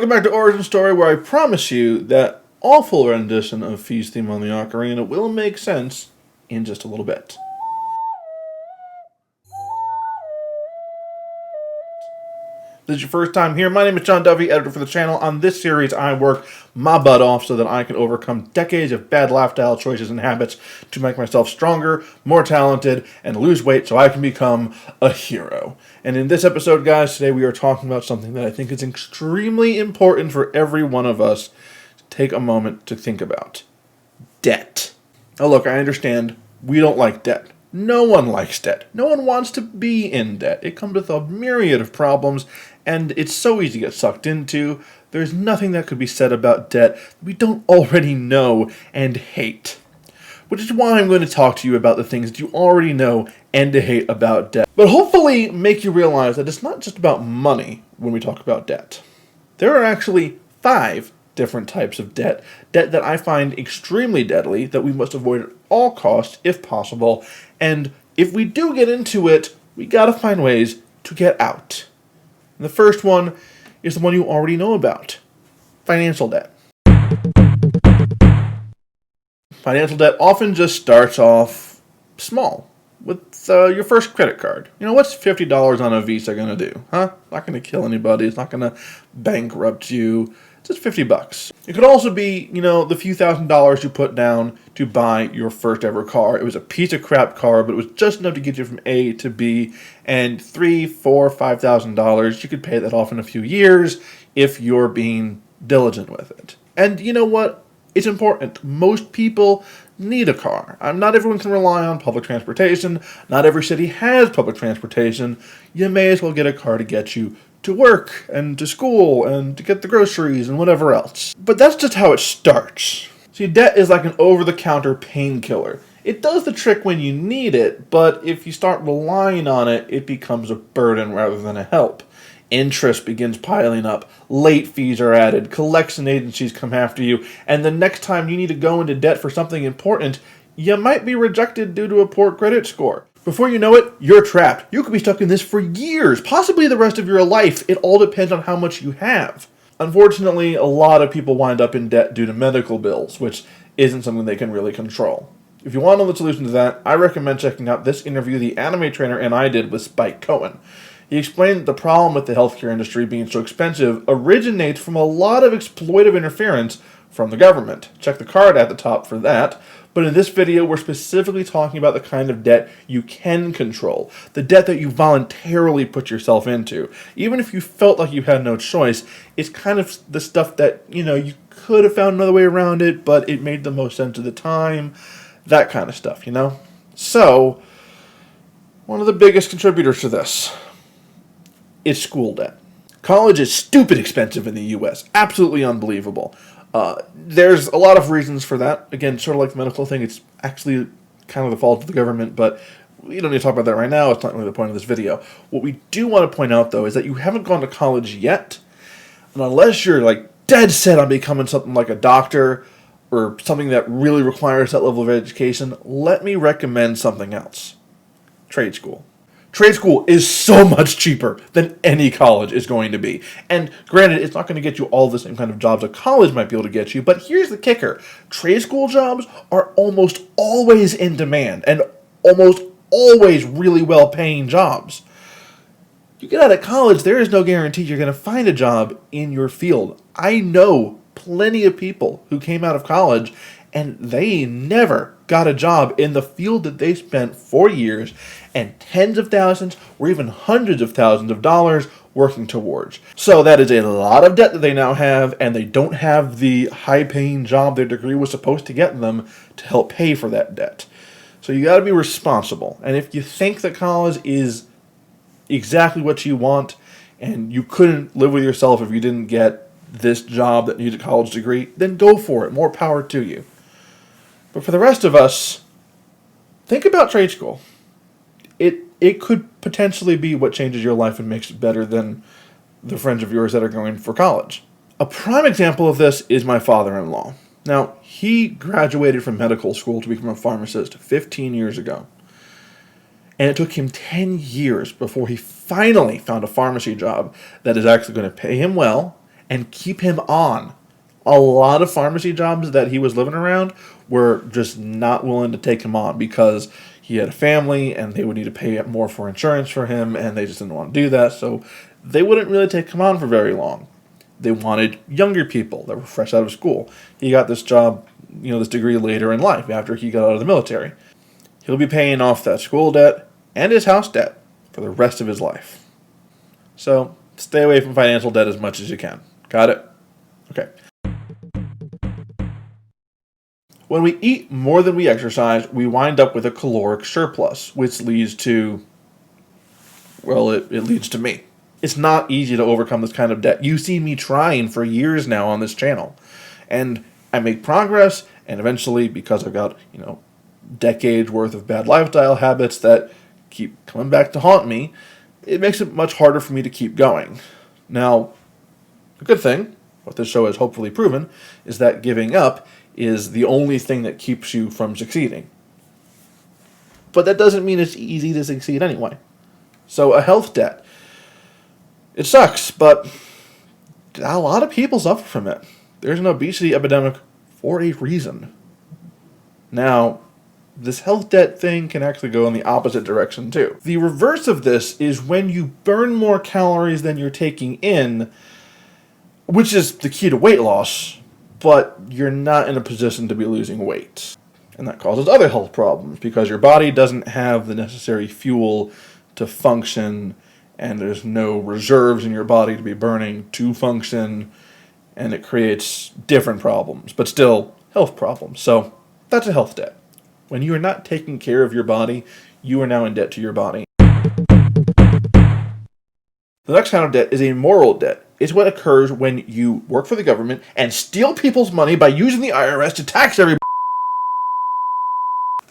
Welcome back to Origin Story, where I promise you that awful rendition of Fee's theme on the ocarina will make sense in just a little bit. If this is your first time here, my name is John Duffy, editor for the channel. On this series, I work my butt off so that I can overcome decades of bad lifestyle choices and habits to make myself stronger, more talented, and lose weight so I can become a hero. And in this episode, guys, today we are talking about something that I think is extremely important for every one of us to take a moment to think about. Debt. Now look, I understand we don't like debt. No one likes debt. No one wants to be in debt. It comes with a myriad of problems, and it's so easy to get sucked into. There's nothing that could be said about debt that we don't already know and hate. Which is why I'm going to talk to you about the things that you already know and hate about debt. But hopefully make you realize that it's not just about money when we talk about debt. There are actually 5 different types of debt. Debt that I find extremely deadly, that we must avoid at all costs if possible. And if we do get into it, we gotta find ways to get out. And the first one is the one you already know about. Financial debt. Financial debt often just starts off small, with your first credit card. You know, what's $50 on a Visa gonna do, huh? Not gonna kill anybody, it's not gonna bankrupt you. It's just $50. It could also be, you know, the few $1,000s you put down to buy your first ever car. It was a piece of crap car, but it was just enough to get you from A to B, and $3,000, $4,000, $5,000, you could pay that off in a few years if you're being diligent with it. And you know what? It's important. Most people need a car. Not everyone can rely on public transportation. Not every city has public transportation. You may as well get a car to get you to work and to school and to get the groceries and whatever else. But that's just how it starts. See, debt is like an over-the-counter painkiller. It does the trick when you need it, but if you start relying on it, it becomes a burden rather than a help. Interest begins piling up, late fees are added, collection agencies come after you, and the next time you need to go into debt for something important, you might be rejected due to a poor credit score. Before you know it, you're trapped. You could be stuck in this for years, possibly the rest of your life. It all depends on how much you have. Unfortunately, a lot of people wind up in debt due to medical bills, which isn't something they can really control. If you want to know the solution to that, I recommend checking out this interview the anime trainer and I did with Spike Cohen. He explained that the problem with the healthcare industry being so expensive originates from a lot of exploitive interference from the government. Check the card at the top for that. But in this video, we're specifically talking about the kind of debt you can control. The debt that you voluntarily put yourself into. Even if you felt like you had no choice, it's kind of the stuff that, you know, you could have found another way around it, but it made the most sense at the time. That kind of stuff, you know? So, one of the biggest contributors to this is school debt. College is stupid expensive in the U.S. Absolutely unbelievable. There's a lot of reasons for that. Again, sort of like the medical thing, it's actually kind of the fault of the government, but we don't need to talk about that right now. It's not really the point of this video. What we do want to point out, though, is that you haven't gone to college yet, and unless you're like dead set on becoming something like a doctor or something that really requires that level of education, let me recommend something else. Trade school. Trade school is so much cheaper than any college is going to be. And granted, it's not going to get you all the same kind of jobs a college might be able to get you, but here's the kicker. Trade school jobs are almost always in demand and almost always really well-paying jobs. You get out of college, there is no guarantee you're going to find a job in your field. I know plenty of people who came out of college and they never got a job in the field that they spent 4 years and tens of thousands or even hundreds of thousands of dollars working towards. So that is a lot of debt that they now have, and they don't have the high-paying job their degree was supposed to get them to help pay for that debt. So you got to be responsible. And if you think that college is exactly what you want and you couldn't live with yourself if you didn't get this job that needs a college degree, then go for it. More power to you. But for the rest of us, think about trade school. It could potentially be what changes your life and makes it better than the friends of yours that are going for college. A prime example of this is my father-in-law. Now, he graduated from medical school to become a pharmacist 15 years ago. And it took him 10 years before he finally found a pharmacy job that is actually going to pay him well and keep him on. A lot of pharmacy jobs that he was living around were just not willing to take him on because he had a family and they would need to pay more for insurance for him, and they just didn't want to do that, so they wouldn't really take him on for very long. They wanted younger people that were fresh out of school. He got this job, this degree later in life after he got out of the military. He'll be paying off that school debt and his house debt for the rest of his life. So stay away from financial debt as much as you can. Got it? Okay. When we eat more than we exercise, we wind up with a caloric surplus, which leads to, it leads to me. It's not easy to overcome this kind of debt. You see me trying for years now on this channel. And I make progress, and eventually, because I've got, decades worth of bad lifestyle habits that keep coming back to haunt me, it makes it much harder for me to keep going. Now, a good thing, what this show has hopefully proven, is that giving up is the only thing that keeps you from succeeding. But that doesn't mean it's easy to succeed anyway. So a health debt. It sucks, but a lot of people suffer from it. There's an obesity epidemic for a reason. Now, this health debt thing can actually go in the opposite direction too. The reverse of this is when you burn more calories than you're taking in, which is the key to weight loss, but you're not in a position to be losing weight. And that causes other health problems because your body doesn't have the necessary fuel to function, and there's no reserves in your body to be burning to function, and it creates different problems, but still health problems. So that's a health debt. When you are not taking care of your body, you are now in debt to your body. The next kind of debt is a moral debt. It's what occurs when you work for the government and steal people's money by using the IRS to tax everybody.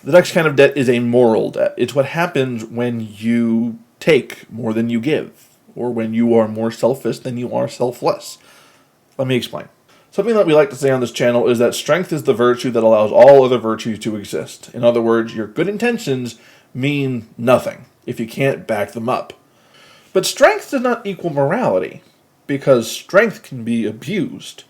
The next kind of debt is a moral debt. It's what happens when you take more than you give, or when you are more selfish than you are selfless. Let me explain. Something that we like to say on this channel is that strength is the virtue that allows all other virtues to exist. In other words, your good intentions mean nothing if you can't back them up. But strength does not equal morality, because strength can be abused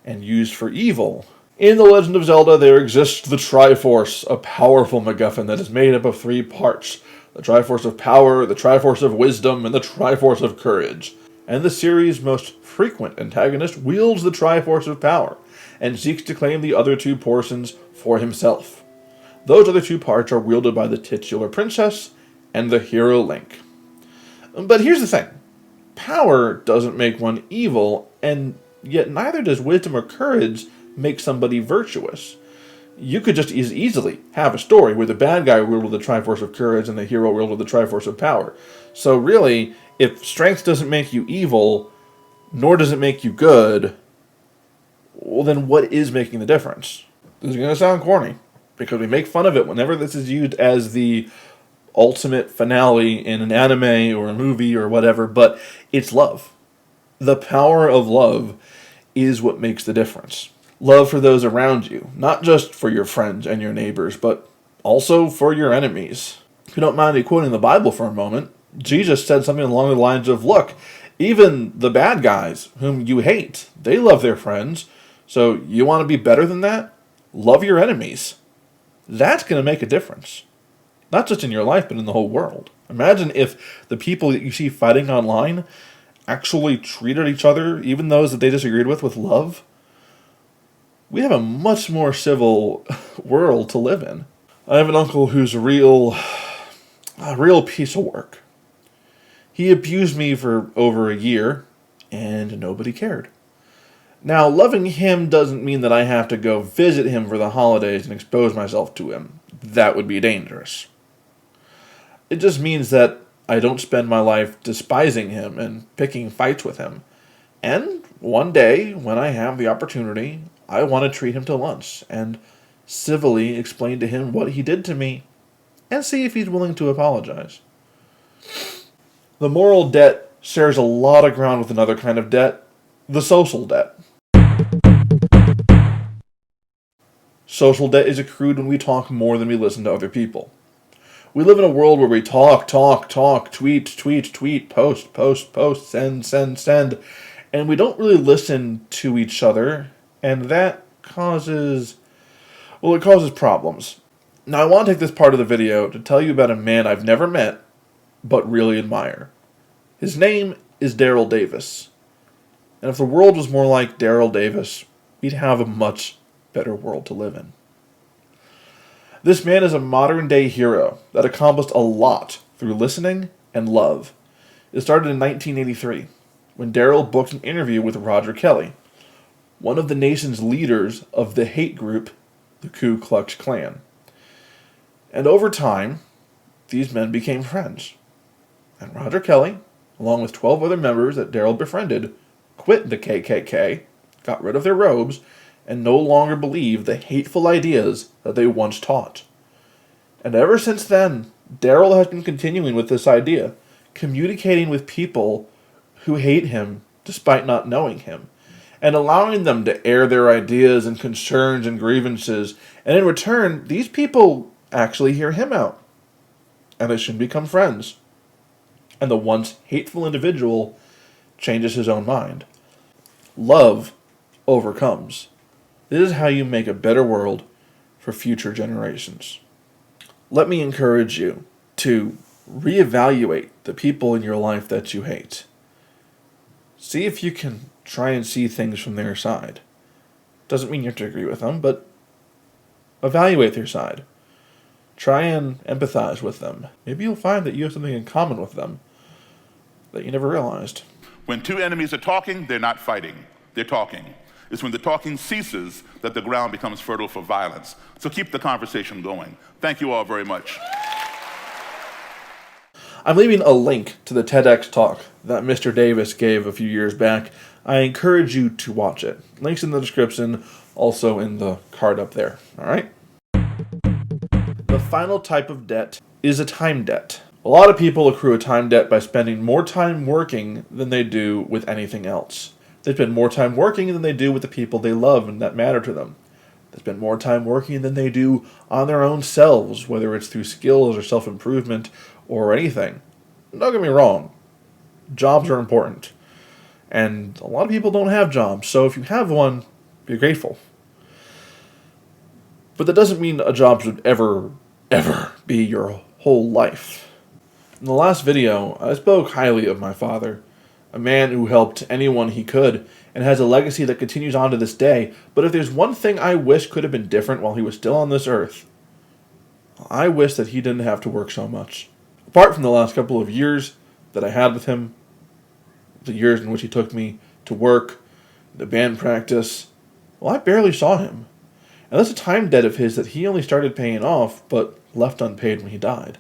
and used for evil. In The Legend of Zelda, there exists the Triforce, a powerful MacGuffin that is made up of 3 parts. The Triforce of Power, the Triforce of Wisdom, and the Triforce of Courage. And the series' most frequent antagonist wields the Triforce of Power, and seeks to claim the other 2 portions for himself. Those other 2 parts are wielded by the titular princess and the hero Link. But here's the thing. Power doesn't make one evil, and yet neither does wisdom or courage make somebody virtuous. You could just as easily have a story where the bad guy wielded the Triforce of Courage and the hero wielded the Triforce of Power. So really, if strength doesn't make you evil, nor does it make you good, well then what is making the difference? This is going to sound corny, because we make fun of it whenever this is used as the ultimate finale in an anime or a movie or whatever, but it's love. The power of love is what makes the difference. Love for those around you, not just for your friends and your neighbors, but also for your enemies. If you don't mind me quoting the Bible for a moment, Jesus said something along the lines of, look, even the bad guys whom you hate, they love their friends, so you want to be better than that? Love your enemies. That's going to make a difference. Not just in your life, but in the whole world. Imagine if the people that you see fighting online actually treated each other, even those that they disagreed with love. We have a much more civil world to live in. I have an uncle who's a real piece of work. He abused me for over a year, and nobody cared. Now, loving him doesn't mean that I have to go visit him for the holidays and expose myself to him. That would be dangerous. It just means that I don't spend my life despising him and picking fights with him. And one day, when I have the opportunity, I want to treat him to lunch and civilly explain to him what he did to me and see if he's willing to apologize. The moral debt shares a lot of ground with another kind of debt, the social debt. Social debt is accrued when we talk more than we listen to other people. We live in a world where we talk, tweet, post, send, And we don't really listen to each other, and that causes, well, it causes problems. Now, I want to take this part of the video to tell you about a man I've never met, but really admire. His name is Daryl Davis. And if the world was more like Daryl Davis, we'd have a much better world to live in. This man is a modern-day hero that accomplished a lot through listening and love. It started in 1983, when Daryl booked an interview with Roger Kelly, one of the nation's leaders of the hate group, the Ku Klux Klan. And over time, these men became friends. And Roger Kelly, along with 12 other members that Daryl befriended, quit the KKK, got rid of their robes, and no longer believed the hateful ideas that they once taught. And ever since then, Daryl has been continuing with this idea, communicating with people who hate him despite not knowing him, and allowing them to air their ideas and concerns and grievances, and in return, these people actually hear him out, and they soon become friends. And the once hateful individual changes his own mind. Love overcomes. This is how you make a better world for future generations. Let me encourage you to reevaluate the people in your life that you hate. See if you can try and see things from their side. Doesn't mean you have to agree with them, but evaluate their side. Try and empathize with them. Maybe you'll find that you have something in common with them that you never realized. When two enemies are talking, they're not fighting. They're talking. It's when the talking ceases that the ground becomes fertile for violence. So keep the conversation going. Thank you all very much. I'm leaving a link to the TEDx talk that Mr. Davis gave a few years back. I encourage you to watch it. Links in the description, also in the card up there. All right? The final type of debt is a time debt. A lot of people accrue a time debt by spending more time working than they do with anything else. They spend more time working than they do with the people they love and that matter to them. They spend more time working than they do on their own selves, whether it's through skills or self-improvement or anything. Don't get me wrong. Jobs are important. And a lot of people don't have jobs, so if you have one, be grateful. But that doesn't mean a job should ever be your whole life. In the last video, I spoke highly of my father, a man who helped anyone he could, and has a legacy that continues on to this day. But if there's one thing I wish could have been different while he was still on this earth, I wish that he didn't have to work so much. Apart from the last couple of years that I had with him, the years in which he took me to work, the band practice, well, I barely saw him. And that's a time debt of his that he only started paying off, but left unpaid when he died.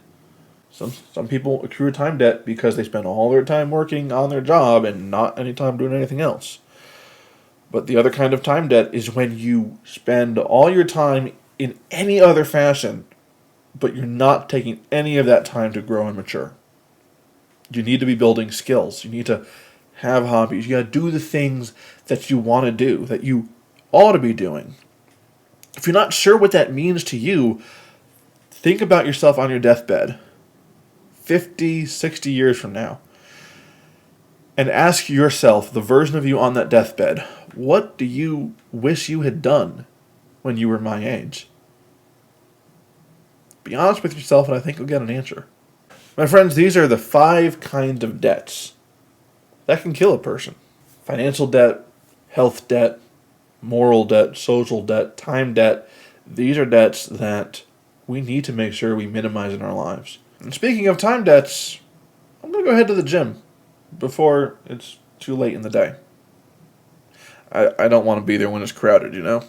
Some people accrue a time debt because they spend all their time working on their job and not any time doing anything else. But the other kind of time debt is when you spend all your time in any other fashion, but you're not taking any of that time to grow and mature. You need to be building skills. You need to have hobbies. You got to do the things that you want to do, that you ought to be doing. If you're not sure what that means to you, think about yourself on your deathbed, 50, 60 years from now, and ask yourself, the version of you on that deathbed, what do you wish you had done when you were my age? Be honest with yourself, and I think you'll get an answer. My friends, these are the 5 kinds of debts that can kill a person. Financial debt, health debt, moral debt, social debt, time debt. These are debts that we need to make sure we minimize in our lives. And speaking of time debts, I'm going to go head to the gym before it's too late in the day. I don't want to be there when it's crowded, you know?